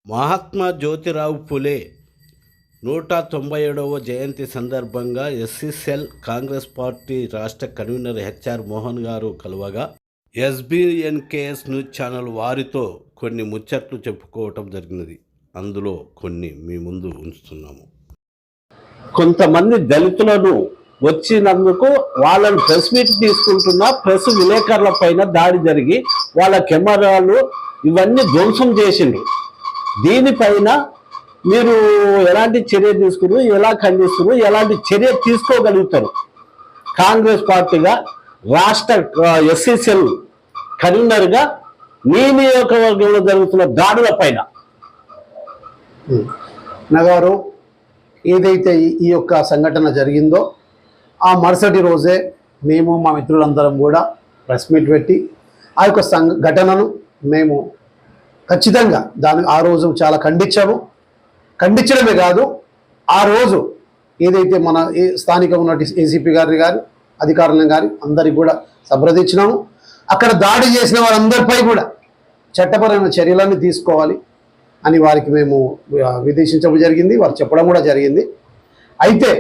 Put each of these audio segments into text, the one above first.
మహాత్మా జ్యోతిరావు ఫులే 197వ జయంతి సందర్భంగా SC cell Congress party రాష్ట్ర convener HR Mohan గారు కలువగా ఎస్బీఎన్కేఎస్ న్యూస్ ఛానల్ వారితో కొన్ని ముచ్చట్లు చెప్పుకోవటం జరిగినది. అందులో కొన్ని మీ ముందు ఉంచుతున్నాము. కొంతమంది దళితులను వచ్చినందుకు వాళ్ళని ప్రెస్ మీట్ తీసుకుంటున్న ప్రెస్ విలేకరుల పైన దాడి జరిగి వాళ్ళ కెమెరాలు ఇవన్నీ ధ్వంసం చేసిండ్రు. దీనిపైన మీరు ఎలాంటి చర్య తీసుకున్నారు, ఎలా ఖండిస్తున్నారు, ఎలాంటి చర్య తీసుకోగలుగుతారు? కాంగ్రెస్ పార్టీగా రాష్ట్ర ఎస్సీసెల్ కన్వీనర్గా మీ నియోజకవర్గంలో జరుగుతున్న దాడుల పైన. నగారు ఏదైతే ఈ యొక్క సంఘటన జరిగిందో ఆ మరుసటి రోజే మేము మా మిత్రులందరం కూడా ప్రెస్ మీట్ పెట్టి ఆ యొక్క ఘటనను మేము ఖచ్చితంగా ఆ రోజు చాలా ఖండించడమే కాదు, ఆ రోజు ఏదైతే మన స్థానిక ఉన్న ఏసీపీ గారిని కానీ అధికారులను కానీ అందరికి కూడా సంప్రదించినాము. అక్కడ దాడి చేసిన వారందరిపై కూడా చట్టపరమైన చర్యలన్నీ తీసుకోవాలి అని వారికి మేము విదేశించడం జరిగింది, వారు చెప్పడం కూడా జరిగింది. అయితే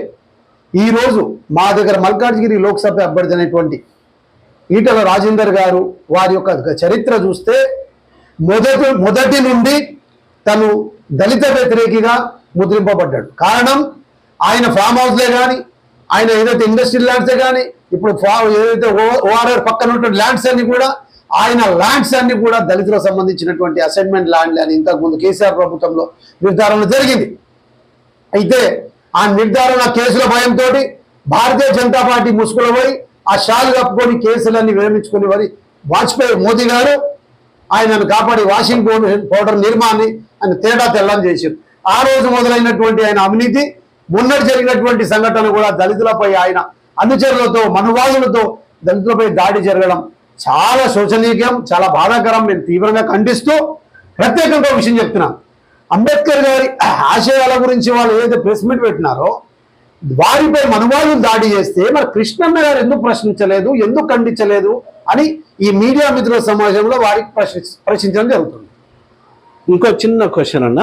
ఈరోజు మా దగ్గర మల్కాజ్గిరి లోక్సభ అభ్యర్థి అయినటువంటి ఈటల రాజేందర్ గారు వారి యొక్క చరిత్ర చూస్తే మొదటి నుండి తను దళిత వ్యతిరేకిగా ముద్రింపబడ్డాడు. కారణం ఆయన ఫామ్ హౌస్లే కానీ, ఆయన ఏదైతే ఇండస్ట్రియల్ ల్యాండ్సే కానీ, ఇప్పుడు ఏదైతే ఓఆర్ఆర్ పక్కన ఉన్నటువంటి ల్యాండ్స్ అన్ని కూడా ఆయన ల్యాండ్స్ అన్ని కూడా దళితులకు సంబంధించినటువంటి అసైన్మెంట్ ల్యాండ్లు అని ఇంతకుముందు కేసీఆర్ ప్రభుత్వంలో నిర్ధారణ జరిగింది. అయితే ఆ నిర్ధారణ కేసుల భయంతో భారతీయ జనతా పార్టీ ముసుగులో పోయి ఆ షాలు కప్పుకొని కేసులన్నీ విరమించుకుని మరి వాజ్పేయి మోదీ గారు ఆయనను కాపాడి వాషింగ్ పౌడర్ నిర్మాణాన్ని ఆయన తేడా తెల్లని చేశారు. ఆ రోజు మొదలైనటువంటి ఆయన అవినీతి, మొన్నటి జరిగినటువంటి సంఘటన కూడా దళితులపై ఆయన అనుచరులతో మనువాదులతో దళితులపై దాడి జరగడం చాలా శోచనీయం, చాలా బాధాకరం. నేను తీవ్రంగా ఖండిస్తూ ప్రత్యేకంగా విషయం చెప్తున్నాను. అంబేద్కర్ గారి ఆశయాల గురించి వాళ్ళు ఏదైతే ప్రెస్ మీట్ పెట్టినారో వారిపై మనువాదులు దాడి చేస్తే మరి కృష్ణన్న గారు ఎందుకు ప్రశ్నించలేదు, ఎందుకు ఖండించలేదు అని ఈ మీడియా మిత్రుల సమాజంలో వారికి ప్రశ్నించడం జరుగుతుంది. ఇంకో చిన్న క్వశ్చన్ అన్న,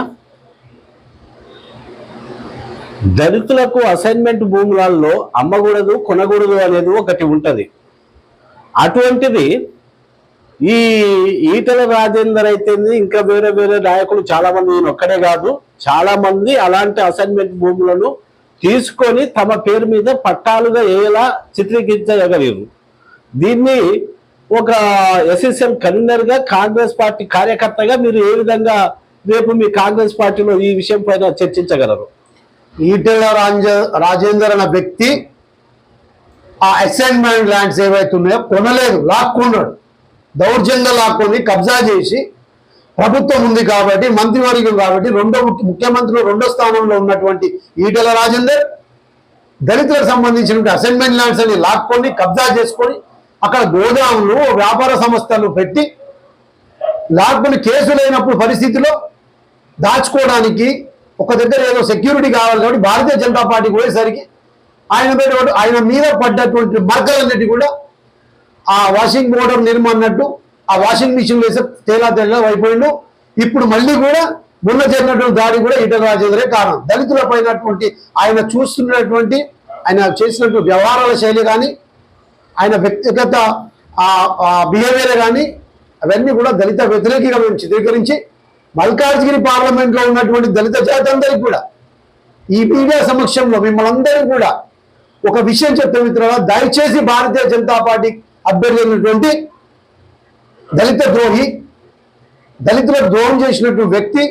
దళితులకు అసైన్మెంట్ భూములలో అమ్మకూడదు కొనకూడదు అనేది ఒకటి ఉంటుంది. అటువంటిది ఈ ఈటల రాజేందర్ అయితే ఇంకా వేరే వేరే నాయకులు చాలా మంది, నేను ఒక్కడే కాదు చాలా మంది అలాంటి అసైన్మెంట్ భూములను తీసుకొని తమ పేరు మీద పట్టాలుగా ఎలా చిత్రీకరించగలిగారు. దీన్ని ఒక ఎస్ఎస్ఎల్ కన్వీనర్గా కాంగ్రెస్ పార్టీ కార్యకర్తగా మీరు ఏ విధంగా రేపు మీ కాంగ్రెస్ పార్టీలో ఈ విషయం పైన చర్చించగలరు? ఈటెల రాజేందర్ అన్న వ్యక్తి ఆ అసైన్మెంట్ ల్యాండ్స్ ఏవైతే ఉన్నాయో కొనలేదు, లాక్కున్నాడు. దౌర్జన్యంగా లాక్కొని కబ్జా చేసి ప్రభుత్వం ఉంది కాబట్టి, మంత్రివర్గం కాబట్టి, ముఖ్యమంత్రిలో 2వ స్థానంలో ఉన్నటువంటి ఈటెల రాజేందర్ దళితులకు సంబంధించినటువంటి అసైన్మెంట్ ల్యాండ్స్ అని లాక్కొని కబ్జా చేసుకొని అక్కడ గోదాములు వ్యాపార సంస్థలు పెట్టి లాక్కొని కేసులైనప్పుడు పరిస్థితిలో దాచుకోవడానికి ఒక దగ్గర ఏదో సెక్యూరిటీ కావాలి కాబట్టి భారతీయ జనతా పార్టీకి పోయేసరికి ఆయన మీద పడ్డటువంటి మరకలన్నిటి కూడా ఆ వాషింగ్ పౌడర్ నిర్మాణట్టు ఆ వాషింగ్ మిషన్ వేసే తేలా అయిపోయిండు. ఇప్పుడు మళ్ళీ కూడా మొన్న జరిగినటువంటి దాడి కూడా ఈటల రాజేందరే కారణం. దళితులపైనటువంటి ఆయన చూస్తున్నటువంటి ఆయన చేసినటువంటి వ్యవహారాల శైలి కానీ, ఆయన వ్యక్తిగత బిహేవియర్ కానీ అవన్నీ కూడా దళిత వ్యతిరేకిగా మేము చిత్రీకరించి మల్కాజ్గిరి పార్లమెంట్లో ఉన్నటువంటి దళిత జాతి అందరికీ కూడా ఈ మీడియా సమక్షంలో మిమ్మల్ని అందరికీ కూడా ఒక విషయం చెప్తే మిత్రుల, దయచేసి భారతీయ జనతా పార్టీ అభ్యర్థి అయినటువంటి దళిత ద్రోహి, దళితులకు ద్రోహం చేసినటువంటి వ్యక్తి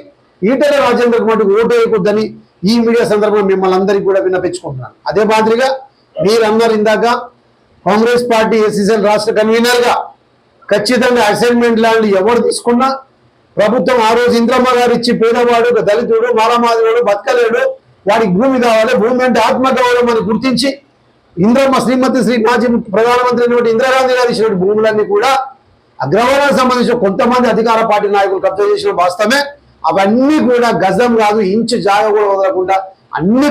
ఈటెల రాజేందర్ మటుకు ఓటు వేయకూడదని ఈ మీడియా సందర్భంగా మిమ్మల్ని అందరికీ కూడా విన్నపించుకుంటున్నాను. అదే మాదిరిగా మీరన్నారు ఇందాక కాంగ్రెస్ పార్టీ ఎస్సీసెల్ రాష్ట్ర కన్వీనర్గా ఖచ్చితంగా అసైన్మెంట్ ల్యాండ్ ఎవరు తీసుకున్నా ప్రభుత్వం ఆ రోజు ఇంద్రమ్మ గారు ఇచ్చి పేదవాడు దళితుడు మాలమాదివాడు బతకలేడు, వాడికి భూమి కావాలి, భూమి అంటే ఆత్మగౌరవం అని గుర్తించి ఇంద్రమ్మ శ్రీ మాజీ ప్రధానమంత్రి అయినటువంటి ఇందిరాగాంధీ గారు ఇచ్చినటువంటి భూములన్నీ కూడా అగ్రవర్ణానికి సంబంధించిన కొంతమంది అధికార పార్టీ నాయకులు కబ్జా చేసిన వాస్తవమే. అవన్నీ కూడా గజం కాదు, ఇంచు జాగ కూడా వదలకుండా అన్ని